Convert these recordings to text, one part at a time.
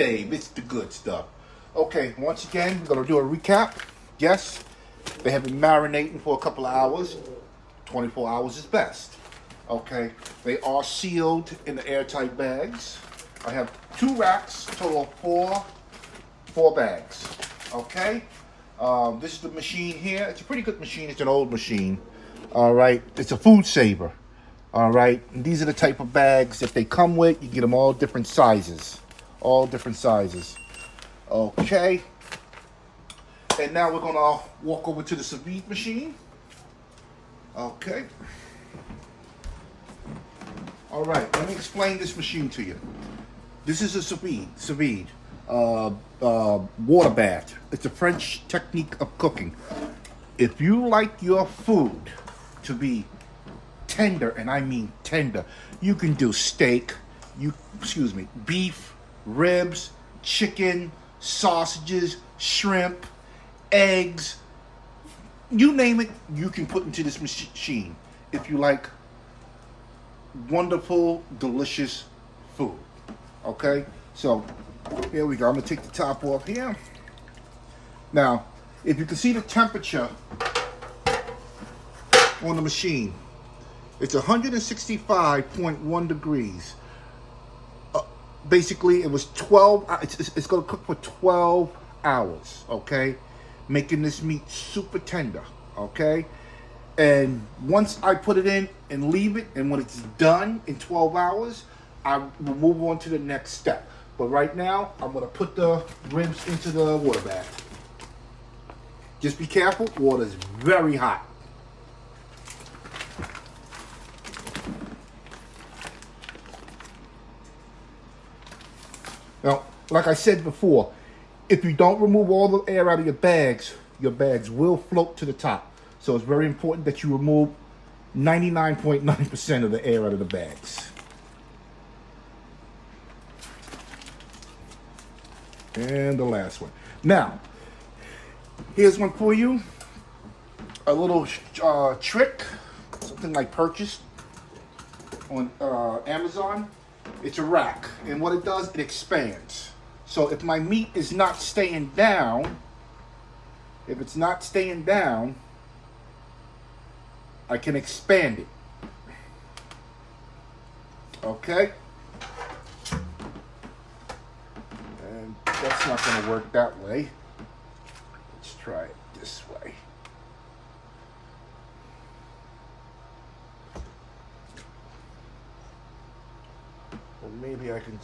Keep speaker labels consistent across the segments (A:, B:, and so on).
A: Dave. It's the good stuff. Okay, once again, we're going to do a recap. Yes, they have been marinating for a couple of hours. 24 hours is best. Okay, they are sealed in the airtight bags. I have 2 racks, total of four bags. Okay, this is the machine here. It's a pretty good machine. It's an old machine. All right, it's a food saver. All right, and these are the type of bags that they come with. You get them all different sizes. All different sizes. Okay. And now we're going to walk over to the sous vide machine. Okay. All right, let me explain this machine to you. This is a sous vide water bath. It's a French technique of cooking. If you like your food to be tender, and I mean tender, you can do steak, beef, ribs, chicken, sausages, shrimp, eggs, you name it, you can put into this machine if you like wonderful, delicious food. Okay, so here we go. I'm gonna take the top off here. Now, if you can see the temperature on the machine, it's 165.1 degrees. Basically, it was 12. It's going to cook for 12 hours. Okay, making this meat super tender. Okay, and once I put it in and leave it, and when it's done in 12 hours, I will move on to the next step. But right now, I'm going to put the ribs into the water bath. Just be careful. Water is very hot. Now, like I said before, if you don't remove all the air out of your bags will float to the top. So it's very important that you remove 99.9% of the air out of the bags. And the last one. Now, here's one for you. A little trick, something I purchased on Amazon. It's a rack, and what it does, it expands. So if my meat is not staying down, I can expand it. Okay? And that's not going to work that way. Let's try it this way. Or maybe I can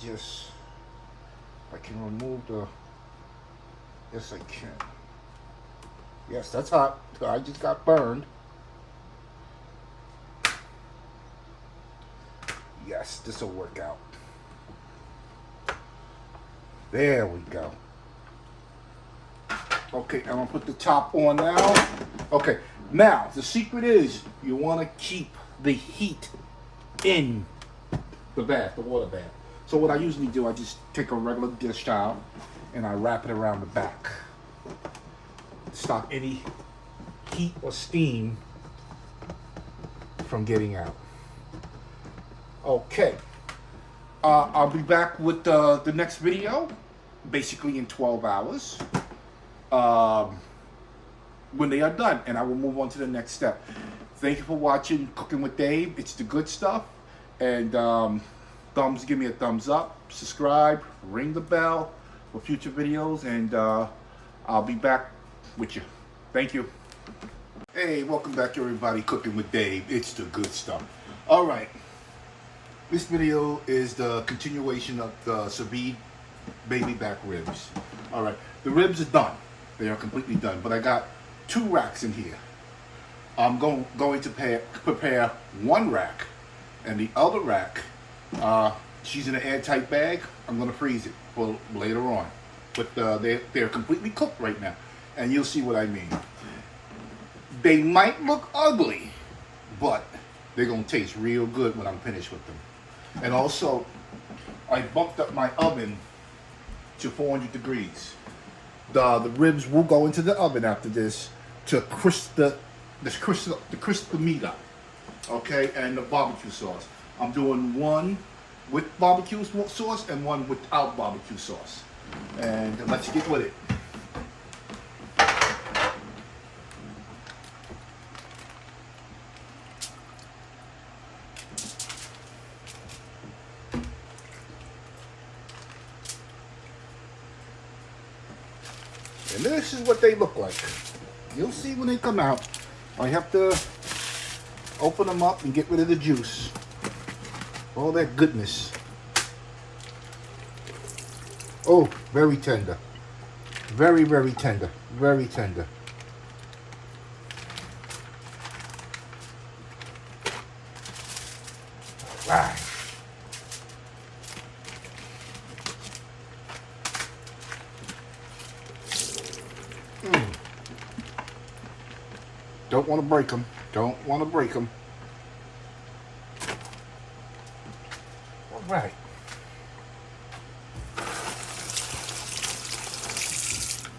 A: remove the, yes I can. Yes, that's hot. I just got burned. Yes, this will work out. There we go. Okay, I'm gonna put the top on now. Okay, now the secret is you want to keep the heat in the bath, the water bath. So what I usually do, I just take a regular dish towel and I wrap it around the back. Stop any heat or steam from getting out. Okay, I'll be back with the next video, basically in 12 hours, when they are done, and I will move on to the next step. Thank you for watching Cooking with Dave. It's the good stuff, and give me a thumbs up, subscribe, ring the bell for future videos, and I'll be back with you. Thank you. Hey, welcome back everybody, Cooking with Dave. It's the good stuff. All right. This video is the continuation of the sous vide baby back ribs. All right, the ribs are done. They are completely done, but I got 2 racks in here. I'm going to prepare 1 rack, and the other rack, she's in an airtight bag. I'm going to freeze it for later on. But they're completely cooked right now, and you'll see what I mean. They might look ugly, but they're going to taste real good when I'm finished with them. And also, I bumped up my oven to 400 degrees. The ribs will go into the oven after this to crisp the meat up. Okay, and the barbecue sauce. I'm doing one with barbecue sauce and one without barbecue sauce. And let's get with it. And this is what they look like. You'll see when they come out. I have to open them up and get rid of the juice. All that goodness. Oh, very tender. Very, very tender. Very tender. Right. Don't want to break them. Don't want to break them. All right.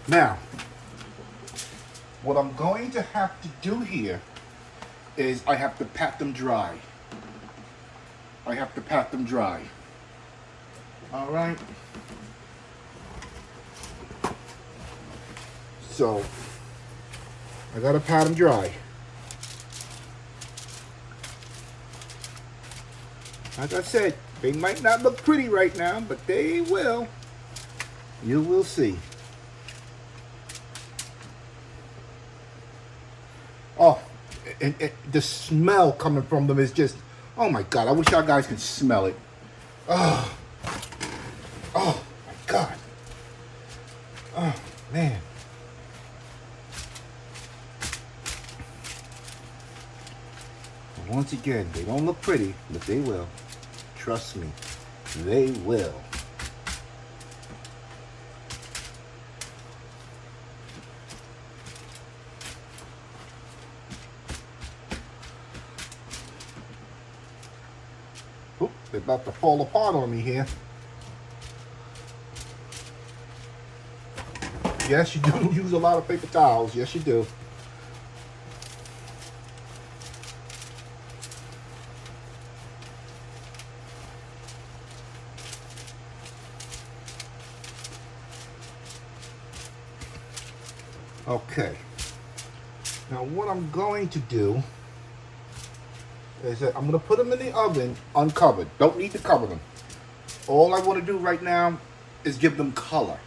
A: Now, what I'm going to have to do here is I have to pat them dry. I have to pat them dry. All right. So, I gotta pat them dry. Like I said, they might not look pretty right now, but they will. You will see. Oh, and the smell coming from them is just, oh my God, I wish y'all guys could smell it. Oh, oh my God. Oh, man. Once again, they don't look pretty, but they will. Trust me, they will. Oop, they're about to fall apart on me here. Yes, you do use a lot of paper towels. Yes, you do. Okay, now what I'm going to do is that I'm going to put them in the oven uncovered. Don't need to cover them. All I want to do right now is give them color.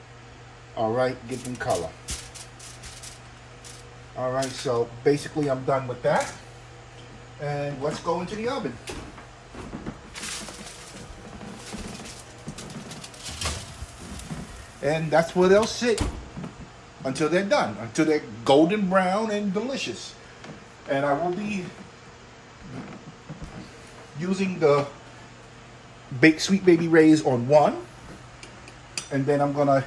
A: All right, give them color. All right, so basically I'm done with that. And let's go into the oven. And that's where they'll sit until they're done, until they're golden brown and delicious. And I will be using the baked Sweet Baby Ray's on one, and then I'm gonna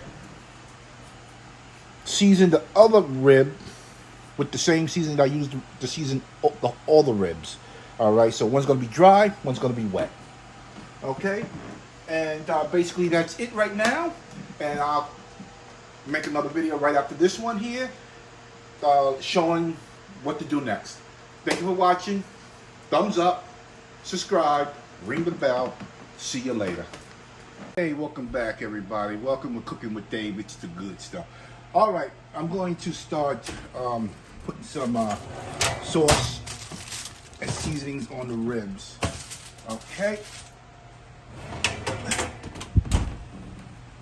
A: season the other rib with the same seasoning I used to season all the ribs. All right, so one's gonna be dry, one's gonna be wet. Okay, and basically that's it right now. And I'll make another video right after this one here, showing what to do next. Thank you for watching. Thumbs up, subscribe, ring the bell. See you later. Hey, welcome back, everybody. Welcome to Cooking with Dave. It's the good stuff. All right, I'm going to start putting some sauce and seasonings on the ribs. Okay.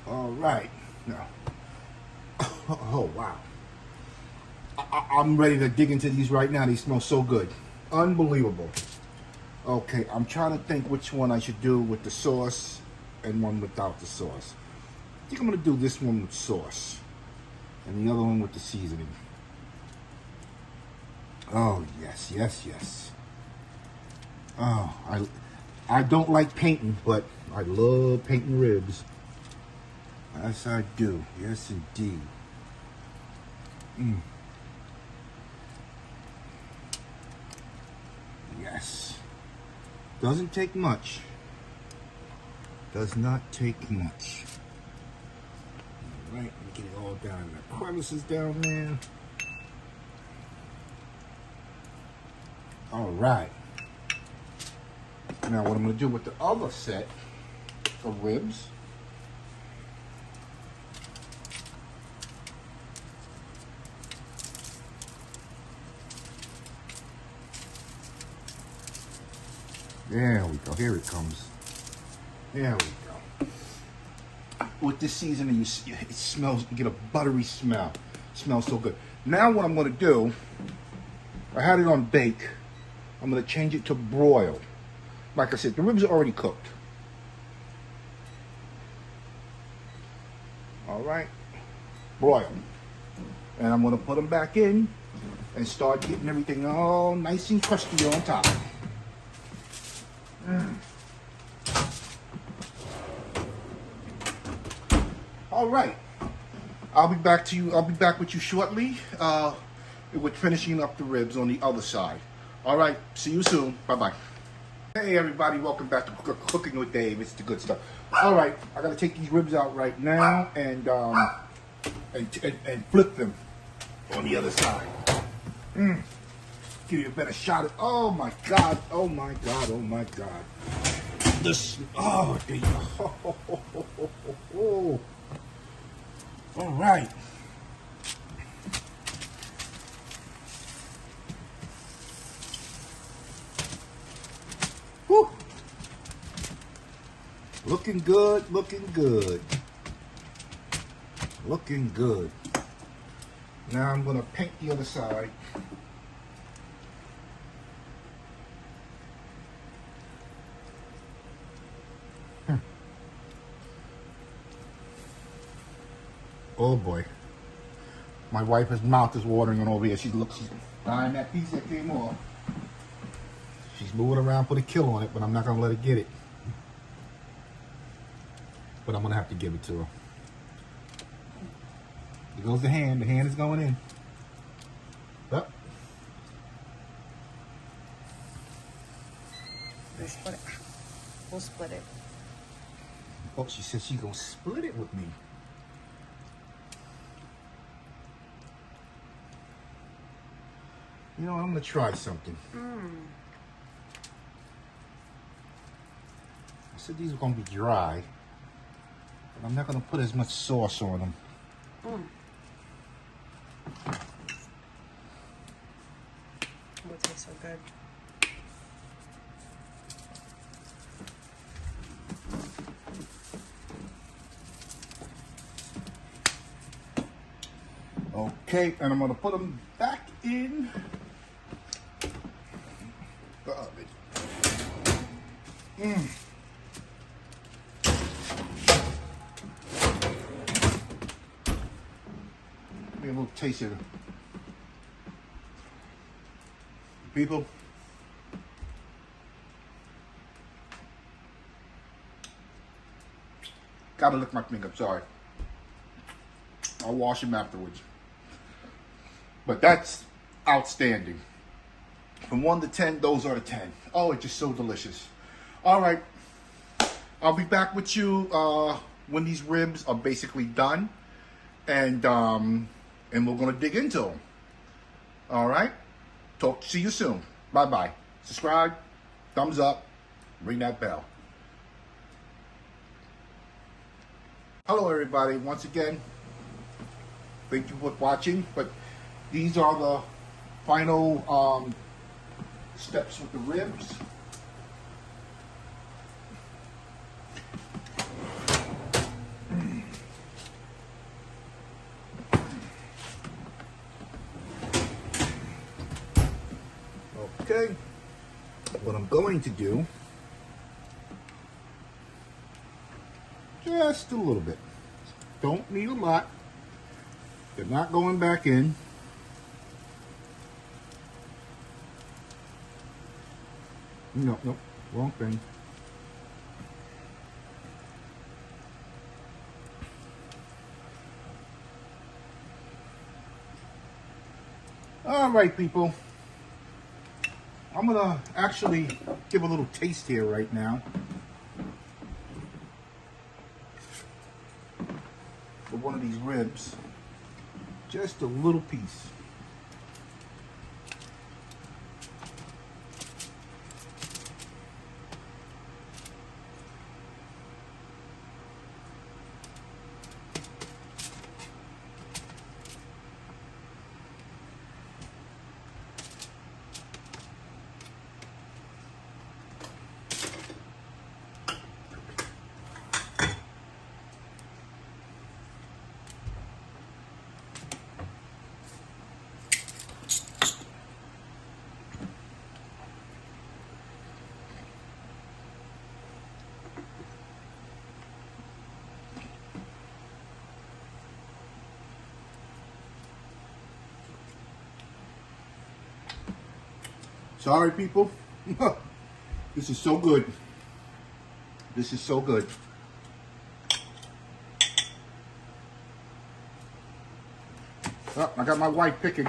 A: All right. Now. Oh, wow. I'm ready to dig into these right now. They smell so good. Unbelievable. Okay, I'm trying to think which one I should do with the sauce and one without the sauce. I think I'm going to do this one with sauce and the other one with the seasoning. Oh, yes, yes, yes. Oh, I don't like painting, but I love painting ribs. Yes, I do. Yes, indeed. Yes. Doesn't take much. Does not take much. All right, let me get it all down in the crevices down there. All right. Now what I'm going to do with the other set of ribs There we go. Here it comes. There we go. With this seasoning, it smells. You get a buttery smell. It smells so good. Now what I'm going to do, I had it on bake. I'm going to change it to broil. Like I said, the ribs are already cooked. All right, broil. And I'm going to put them back in and start getting everything all nice and crusty on top. All right, I'll be back with you shortly with finishing up the ribs on the other side. All right, see you soon. Bye-bye. Hey everybody, welcome back to Cooking with Dave. It's the good stuff. All right, I gotta take these ribs out right now and flip them on the other side. Give you a better shot of. Oh my God! Oh my God! Oh my God! This. Oh, there you go. All right. Whew. Looking good, looking good. Looking good. Now I'm going to paint the other side. Oh boy. My wife's mouth is watering on over here. She's buying that piece that came off. She's moving around, put a kill on it, but I'm not going to let her get it. But I'm going to have to give it to her. Here goes the hand. The hand is going in. Up.
B: We'll split it. We'll split it.
A: Oh, she said she's going to split it with me. You know, I'm going to try something. I said these are going to be dry. But I'm not going to put as much sauce on them.
B: It would taste so good.
A: Okay, and I'm going to put them back in the oven. Give me a little taste of it. People, gotta lick my finger, I'm sorry. I'll wash them afterwards. But that's outstanding. From 1 to 10, those are the 10. Oh, it's just so delicious. All right, I'll be back with you when these ribs are basically done, and we're gonna dig into them. All right, see you soon. Bye bye. Subscribe, thumbs up, ring that bell. Hello everybody, once again, thank you for watching. But these are the final steps with the ribs. Okay, what I'm going to do, just a little bit. Don't need a lot. They're not going back in. No, nope, wrong thing. All right, people. I'm gonna actually give a little taste here right now. For one of these ribs. Just a little piece. Sorry, people. This is so good. This is so good. Oh, I got my wife picking.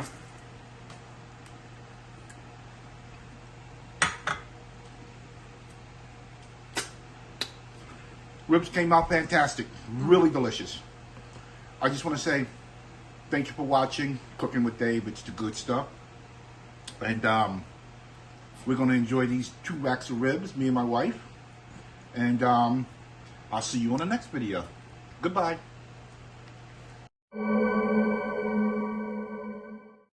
A: Ribs came out fantastic. Really delicious. I just want to say thank you for watching Cooking with Dave. It's the good stuff. And we're going to enjoy these 2 racks of ribs, me and my wife. And I'll see you on the next video. Goodbye.